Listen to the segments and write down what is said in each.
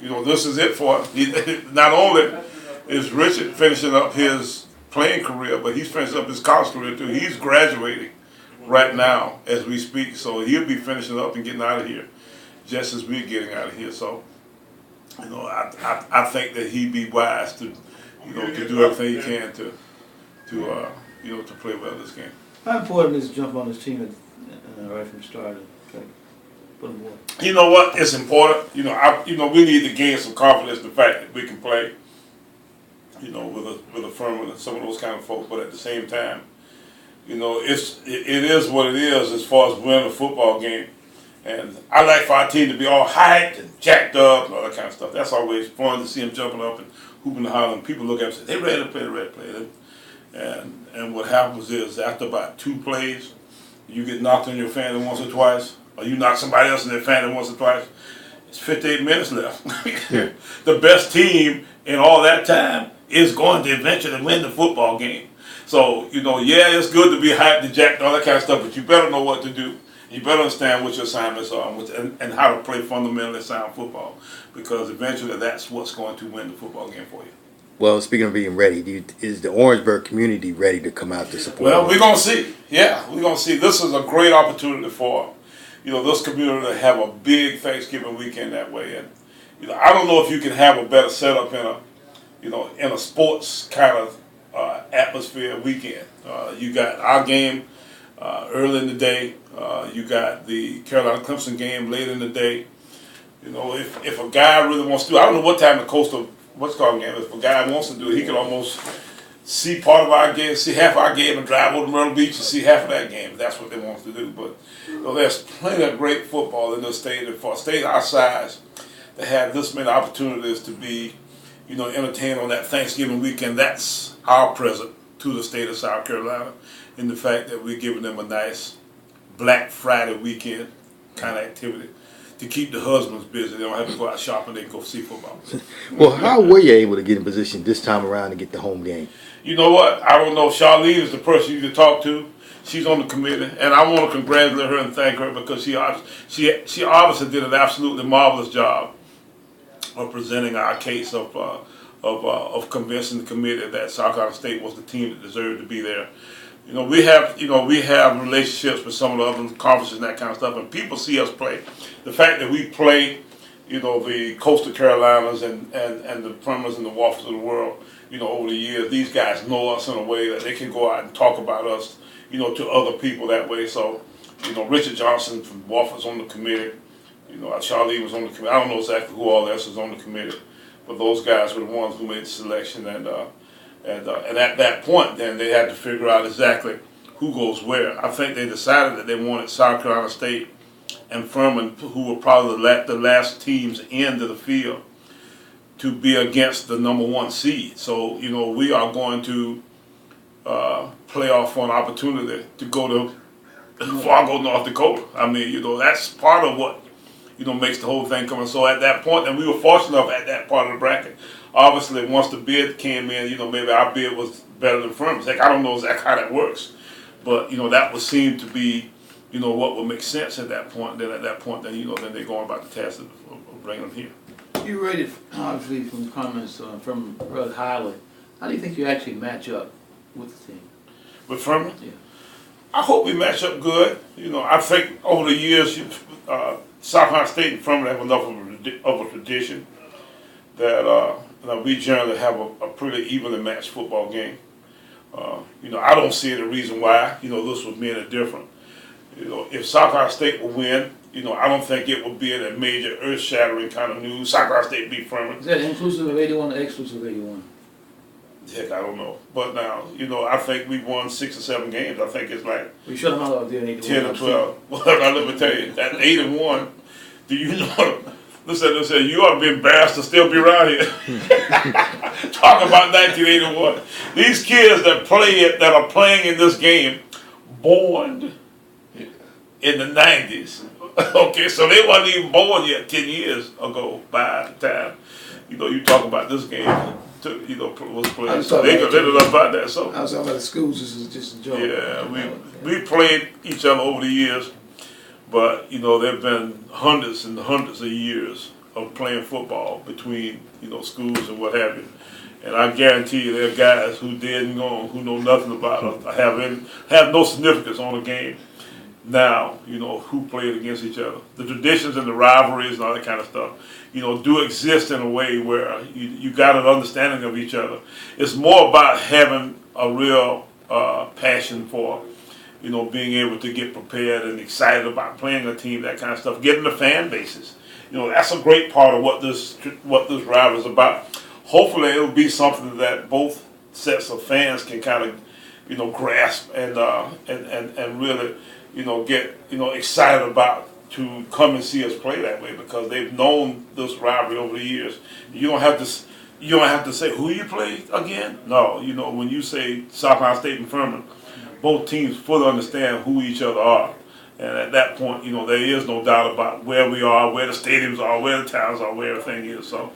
this is it for him. Not only is Richard finishing up his playing career, but he's finishing up his college career too. He's graduating right now as we speak, so he'll be finishing up and getting out of here just as we're getting out of here. So, I think that he'd be wise to, to do everything he can to play well this game. How important is jump on this team right from the start? Put them on. You know what? It's important. We need to gain some confidence in the fact that we can play. With a firm and some of those kind of folks, but at the same time, it is what it is as far as winning a football game. And I like for our team to be all hyped and jacked up and all that kind of stuff. That's always fun to see them jumping up and hooping and hollering. People look at them and say, they're ready to play, they're ready to play. And what happens is after about 2 plays, you get knocked on your fan once or twice, or you knock somebody else in their fan once or twice. It's 58 minutes left. Yeah. The best team in all that time is going to eventually win the football game. So, it's good to be hyped and jacked and all that kind of stuff, but you better know what to do. You better understand what your assignments are and how to play fundamentally sound football, because eventually that's what's going to win the football game for you. Well, speaking of being ready, is the Orangeburg community ready to come out to support? Well, we're going to see. Yeah, we're going to see. This is a great opportunity for, this community to have a big Thanksgiving weekend that way. And, I don't know if you can have a better setup in a sports kind of atmosphere weekend. You got our game early in the day. You got the Carolina Clemson game late in the day. If a guy really wants to do, I don't know what time the Coastal game. If a guy wants to do it, he can almost see part of our game, see half our game, and drive over to Myrtle Beach and see half of that game. If that's what they want to do. But there's plenty of great football in this state, and for a state our size to have this many opportunities to be, entertained on that Thanksgiving weekend, that's our present to the state of South Carolina, in the fact that we're giving them a nice Black Friday weekend kind of activity to keep the husbands busy. They don't have to go out shopping, they can go see football. Well, how were you able to get in position this time around to get the home game? You know what? I don't know. Charlene is the person you can talk to. She's on the committee, and I want to congratulate her and thank her because she obviously did an absolutely marvelous job of presenting our case of convincing the committee that South Carolina State was the team that deserved to be there. We have relationships with some of the other conferences and that kind of stuff, and people see us play. The fact that we play, the Coastal Carolinas and the Primers and the Waffles of the world, over the years, these guys know us in a way that they can go out and talk about us, to other people that way. So, Richard Johnson from Waffles on the committee. Charlie was on the committee. I don't know exactly who all else is on the committee, but those guys were the ones who made the selection. And at that point, then they had to figure out exactly who goes where. I think they decided that they wanted South Carolina State and Furman, who were probably the last teams into the field, to be against the number 1 seed. So we are going to play off for an opportunity to go to Fargo, North Dakota. I mean, that's part of what makes the whole thing come in. So at that point, and we were fortunate enough at that part of the bracket. Obviously, once the bid came in, maybe our bid was better than Furman's. I don't know exactly how that works, but that would seem to be, what would make sense at that point. Then at that point, then they're going about the task of bringing them here. You rated, obviously, from comments from Brother Highland. How do you think you actually match up with the team? With Furman? Yeah. I hope we match up good. I think over the years, South Carolina State and Furman have enough of a tradition that we generally have a pretty evenly matched football game. I don't see any reason why this would be any different. If South Carolina State will win, I don't think it would be a major earth-shattering kind of news. South Carolina State beat Furman. Is that inclusive of 81 or exclusive of 81? Heck, I don't know. But now, I think we won 6 or 7 games. I think it's like We shut them out there 10 or 12. Well, now let me tell you, that 8-1, do you know? Listen, you ought to be embarrassed to still be around here. Talk about 1981. These kids that are playing in this game, born in the 90s. Okay, so they wasn't even born yet 10 years ago by the time, you talk about this game. Was played. So they could let about that. So I was talking about the schools. This is just a joke. Yeah, we played each other over the years, but there've been hundreds and hundreds of years of playing football between, schools and what have you. And I guarantee you there are guys who who know nothing about it, or have no significance on the game now, who played against each other. The traditions and the rivalries and all that kind of stuff, do exist in a way where you got an understanding of each other. It's more about having a real passion for, being able to get prepared and excited about playing a team, that kind of stuff. Getting the fan bases, that's a great part of what this rivalry is about. Hopefully, it'll be something that both sets of fans can kind of, grasp and really, get excited about to come and see us play that way, because they've known this rivalry over the years. You don't have to say who you play again. No, when you say South Carolina State and Furman, both teams fully understand who each other are. And at that point, there is no doubt about where we are, where the stadiums are, where the towns are, where everything is. So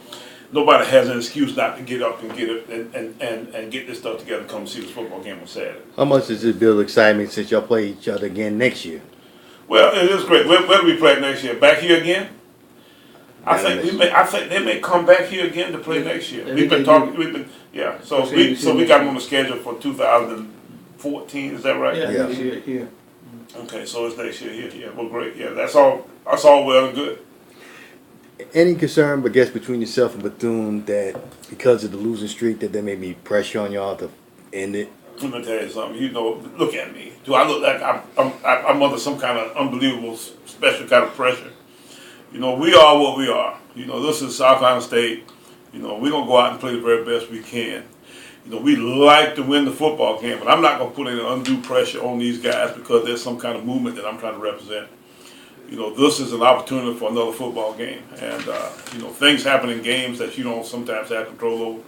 nobody has an excuse not to get up and get it and get this stuff together and come see this football game on Saturday. How much does it build excitement since y'all play each other again next year? Well, it is great. Where do we play next year? Back here again? I think they may come back here again to play next year. We've been talking. So we got them on the schedule for 2014. Is that right? Yeah, next year here. Okay, so it's next year here. Yeah, well, great. Yeah, that's all well and good. Any concern, I guess, between yourself and Bethune that because of the losing streak that there may be pressure on y'all to end it? Let me tell you something. Look at me. Do I look like I'm under some kind of unbelievable special kind of pressure? We are what we are. This is South Carolina State. We're gonna go out and play the very best we can. We like to win the football game, but I'm not gonna put any undue pressure on these guys because there's some kind of movement that I'm trying to represent. This is an opportunity for another football game, and things happen in games that you don't sometimes have control over.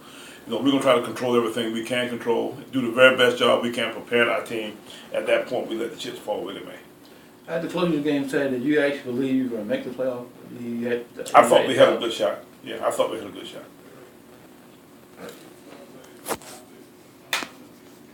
We're gonna try to control everything we can control, do the very best job we can preparing our team. At that point, we let the chips fall where they may. At the closing game Saturday, did you actually believe you were going to make the playoff? I thought we had a good shot. Yeah, I thought we had a good shot.